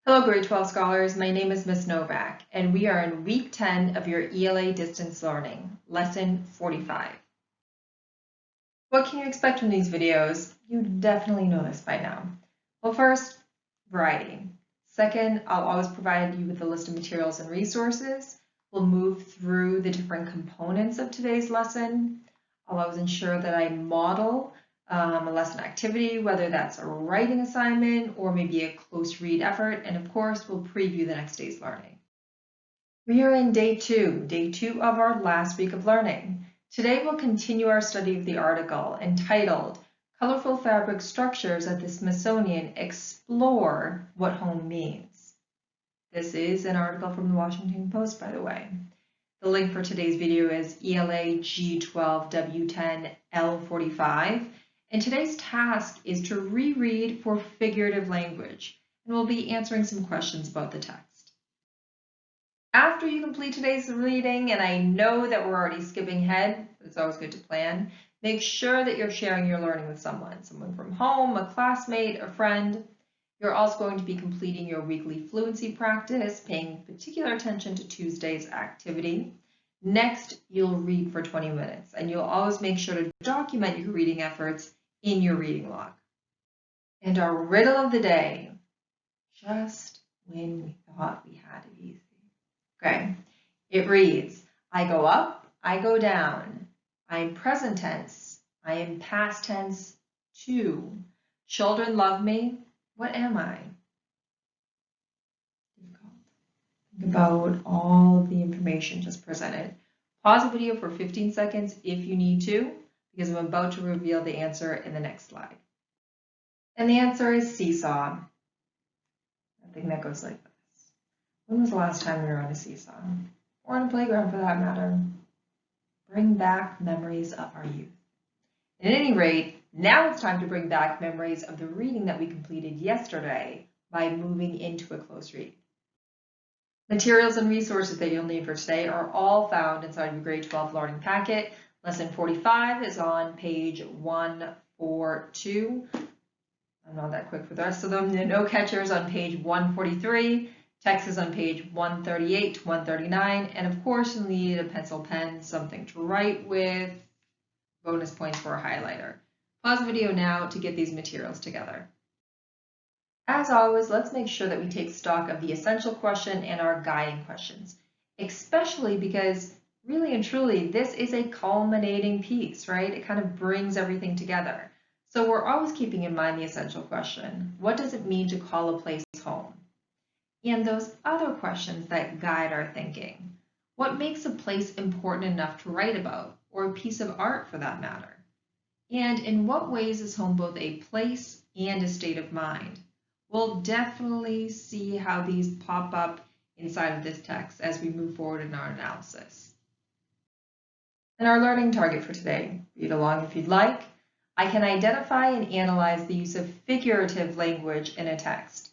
Hello, grade 12 scholars. My name is Ms. Novak, and we are in week 10 of your ELA Distance Learning, lesson 45. What can you expect from these videos? You definitely know this by now. Well, first, variety. Second, I'll always provide you with a list of materials and resources. We'll move through the different components of today's lesson. I'll always ensure that I model a lesson activity, whether that's a writing assignment or maybe a close read effort, and of course, we'll preview the next day's learning. We are in day two of our last week of learning. Today, we'll continue our study of the article entitled Colorful Fabric Structures at the Smithsonian Explore What Home Means. This is an article from the Washington Post, by the way. The link for today's video is ELA G12W10 L45. And today's task is to reread for figurative language, and we'll be answering some questions about the text. After you complete today's reading, and I know that we're already skipping ahead, but it's always good to plan, make sure that you're sharing your learning with someone from home, a classmate, a friend. You're also going to be completing your weekly fluency practice, paying particular attention to Tuesday's activity. Next, you'll read for 20 minutes, and you'll always make sure to document your reading efforts in your reading log. And our riddle of the day, just when we thought we had it easy. Okay, it reads, I go up, I go down. I am present tense. I am past tense too. Children love me. What am I? Think about all of the information just presented. Pause the video for 15 seconds if you need to, because I'm about to reveal the answer in the next slide. And the answer is seesaw. I think that goes like this. When was the last time we were on a seesaw? Or on a playground for that matter? Bring back memories of our youth. At any rate, now it's time to bring back memories of the reading that we completed yesterday by moving into a close read. Materials and resources that you'll need for today are all found inside your grade 12 learning packet. Lesson 45 is on page 142. I'm not that quick for the rest of them. The no catchers on page 143. Text is on page 138 to 139. And of course, you'll need a pencil, pen, something to write with, bonus points for a highlighter. Pause the video now to get these materials together. As always, let's make sure that we take stock of the essential question and our guiding questions, especially because really and truly, this is a culminating piece, right? It kind of brings everything together. So we're always keeping in mind the essential question. What does it mean to call a place home? And those other questions that guide our thinking. What makes a place important enough to write about, or a piece of art for that matter? And in what ways is home both a place and a state of mind? We'll definitely see how these pop up inside of this text as we move forward in our analysis. And our learning target for today, read along if you'd like. I can identify and analyze the use of figurative language in a text.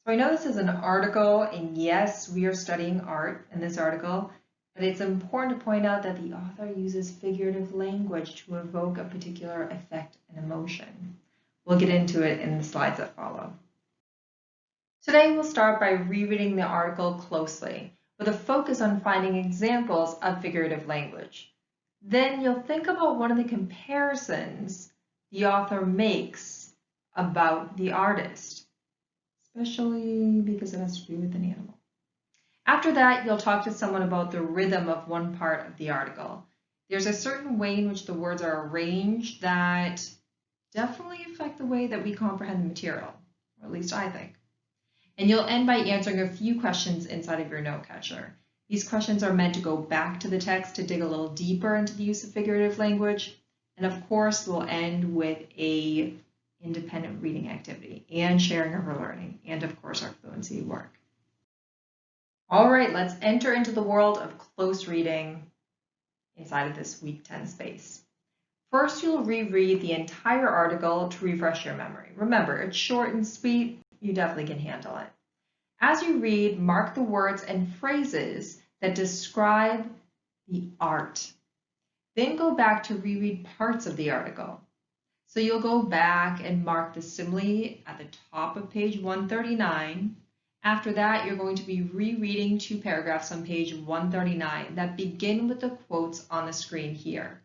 So I know this is an article, and yes, we are studying art in this article, but it's important to point out that the author uses figurative language to evoke a particular effect and emotion. We'll get into it in the slides that follow. Today, we'll start by rereading the article closely, with a focus on finding examples of figurative language. Then you'll think about one of the comparisons the author makes about the artist, especially because it has to do with an animal. After that, you'll talk to someone about the rhythm of one part of the article. There's a certain way in which the words are arranged that definitely affect the way that we comprehend the material, or at least I think. And you'll end by answering a few questions inside of your note catcher. These questions are meant to go back to the text to dig a little deeper into the use of figurative language. And of course, we'll end with an independent reading activity and sharing of our learning, and of course, our fluency work. All right, let's enter into the world of close reading inside of this week 10 space. First, you'll reread the entire article to refresh your memory. Remember, it's short and sweet. You definitely can handle it. As you read, mark the words and phrases that describe the art. Then go back to reread parts of the article. So you'll go back and mark the simile at the top of page 139 After that, you're going to be rereading 2 paragraphs on page 139 that begin with the quotes on the screen here.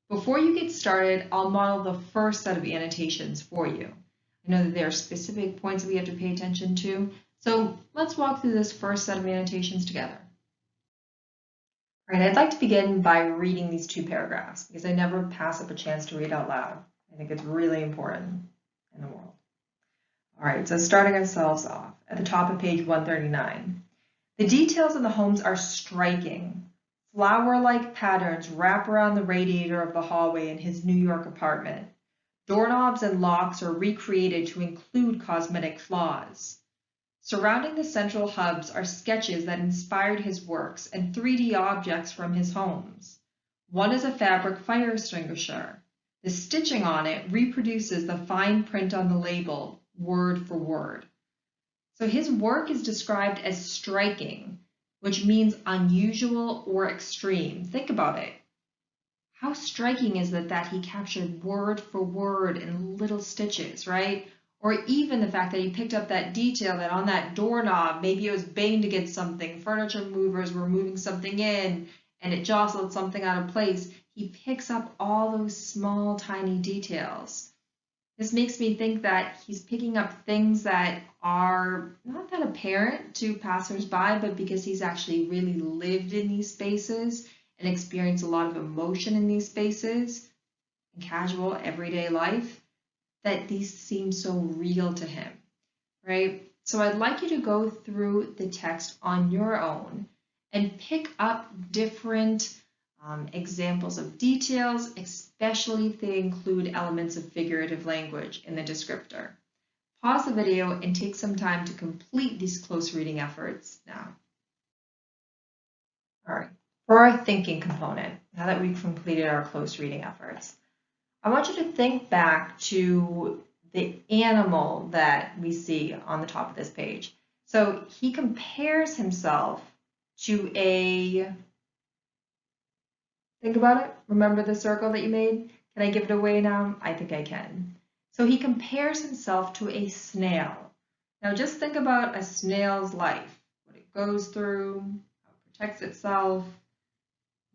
Before you get started, I'll model the first set of annotations for you. I know that there are specific points that we have to pay attention to, so let's walk through this first set of annotations together. All right, I'd like to begin by reading these 2 paragraphs because I never pass up a chance to read out loud. I think it's really important in the world. All right, so starting ourselves off at the top of page 139. The details of the homes are striking. Flower-like patterns wrap around the radiator of the hallway in his New York apartment. Doorknobs and locks are recreated to include cosmetic flaws. Surrounding the central hubs are sketches that inspired his works and 3D objects from his homes. One is a fabric fire extinguisher. The stitching on it reproduces the fine print on the label, word for word. So his work is described as striking, which means unusual or extreme. Think about it. How striking is it that he captured word for word in little stitches, right? Or even the fact that he picked up that detail that on that doorknob, maybe it was banged against something, furniture movers were moving something in, and it jostled something out of place. He picks up all those small, tiny details. This makes me think that he's picking up things that are not that apparent to passersby, but because he's actually really lived in these spaces and experienced a lot of emotion in these spaces, in casual, everyday life, that these seem so real to him, right? So I'd like you to go through the text on your own and pick up different examples of details, especially if they include elements of figurative language in the descriptor. Pause the video and take some time to complete these close reading efforts now. All right, for our thinking component, now that we've completed our close reading efforts, I want you to think back to the animal that we see on the top of this page. So he compares himself to a, think about it, remember the circle that you made? Can I give it away now? I think I can. So he compares himself to a snail. Now just think about a snail's life, what it goes through, how it protects itself.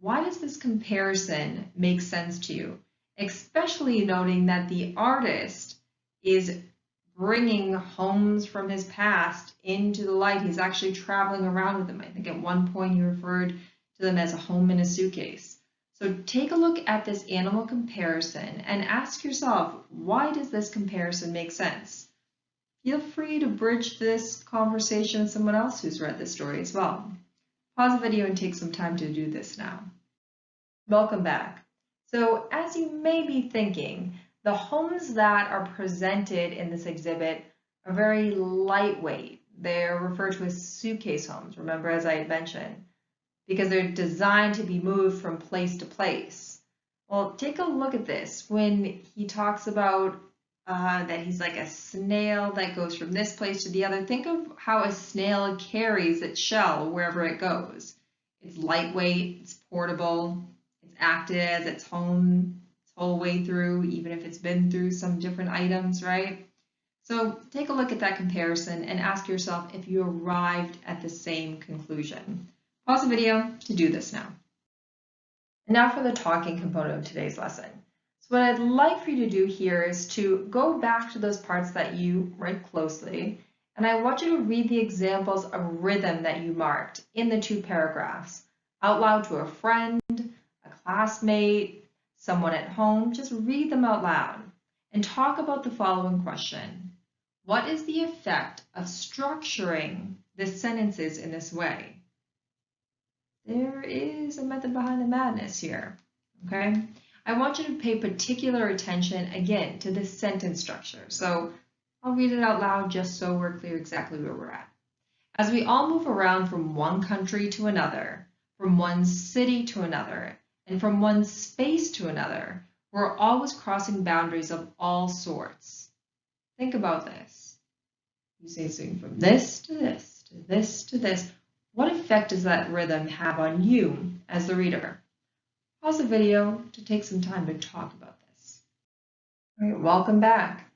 Why does this comparison make sense to you? Especially noting that the artist is bringing homes from his past into the light. He's actually traveling around with them. I think at one point he referred to them as a home in a suitcase. So take a look at this animal comparison and ask yourself, why does this comparison make sense? Feel free to bridge this conversation with someone else who's read this story as well. Pause the video and take some time to do this now. Welcome back. So as you may be thinking, the homes that are presented in this exhibit are very lightweight. They're referred to as suitcase homes, remember, as I had mentioned, because they're designed to be moved from place to place. Well, take a look at this. When he talks about that he's like a snail that goes from this place to the other, think of how a snail carries its shell wherever it goes. It's lightweight, it's portable, it's acted as its home its whole way through, even if it's been through some different items, right? So take a look at that comparison and ask yourself if you arrived at the same conclusion. Pause the video to do this now. And now for the talking component of today's lesson. So what I'd like for you to do here is to go back to those parts that you read closely, and I want you to read the examples of rhythm that you marked in the 2 paragraphs out loud to a friend, a classmate, someone at home. Just read them out loud and talk about the following question. What is the effect of structuring the sentences in this way? There is a method behind the madness here, okay? I want you to pay particular attention, again, to the sentence structure. So I'll read it out loud just so we're clear exactly where we're at. As we all move around from one country to another, from one city to another, and from one space to another, we're always crossing boundaries of all sorts. Think about this. You say something from this to this, to this to this. What effect does that rhythm have on you as the reader? Pause the video to take some time to talk about this. All right, welcome back.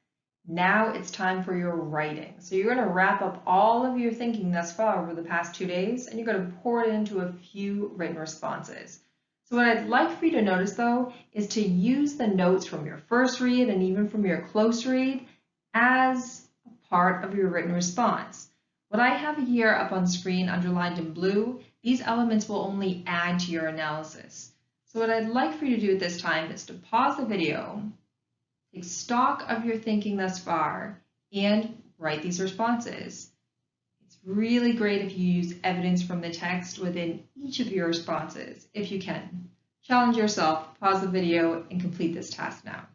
Now it's time for your writing. So you're going to wrap up all of your thinking thus far over the past 2 days, and you're going to pour it into a few written responses. So what I'd like for you to notice, though, is to use the notes from your first read and even from your close read as a part of your written response. What I have here up on screen underlined in blue, these elements will only add to your analysis. So what I'd like for you to do at this time is to pause the video, take stock of your thinking thus far, and write these responses. It's really great if you use evidence from the text within each of your responses, if you can. Challenge yourself, pause the video, and complete this task now.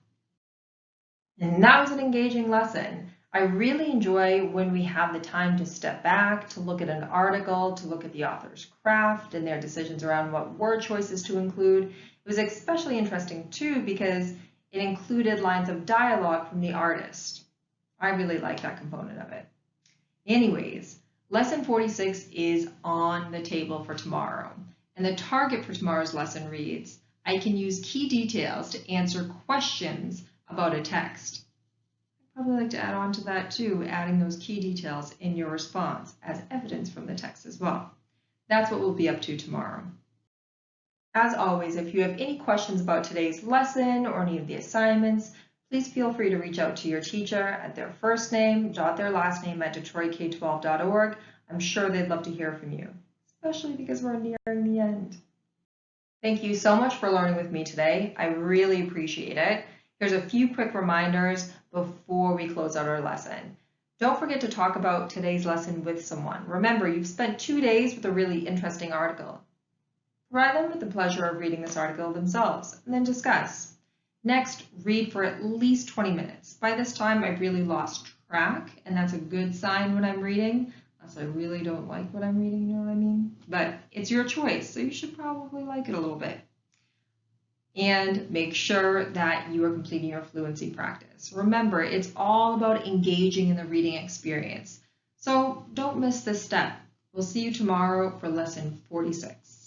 And that was an engaging lesson. I really enjoy when we have the time to step back, to look at an article, to look at the author's craft and their decisions around what word choices to include. It was especially interesting too because it included lines of dialogue from the artist. I really like that component of it. Anyways, lesson 46 is on the table for tomorrow. And the target for tomorrow's lesson reads, I can use key details to answer questions about a text. I'd probably like to add on to that too, adding those key details in your response as evidence from the text as well. That's what we'll be up to tomorrow. As always, if you have any questions about today's lesson or any of the assignments, please feel free to reach out to your teacher at their first name, their last name at detroitk12.org. I'm sure they'd love to hear from you, especially because we're nearing the end. Thank you so much for learning with me today. I really appreciate it. Here's a few quick reminders before we close out our lesson. Don't forget to talk about today's lesson with someone. Remember, you've spent 2 days with a really interesting article. Provide them with the pleasure of reading this article themselves, and then discuss. Next, read for at least 20 minutes. By this time, I've really lost track, and that's a good sign when I'm reading, unless I really don't like what I'm reading, you know what I mean? But it's your choice, so you should probably like it a little bit. And make sure that you are completing your fluency practice. Remember, it's all about engaging in the reading experience. So don't miss this step. We'll see you tomorrow for lesson 46.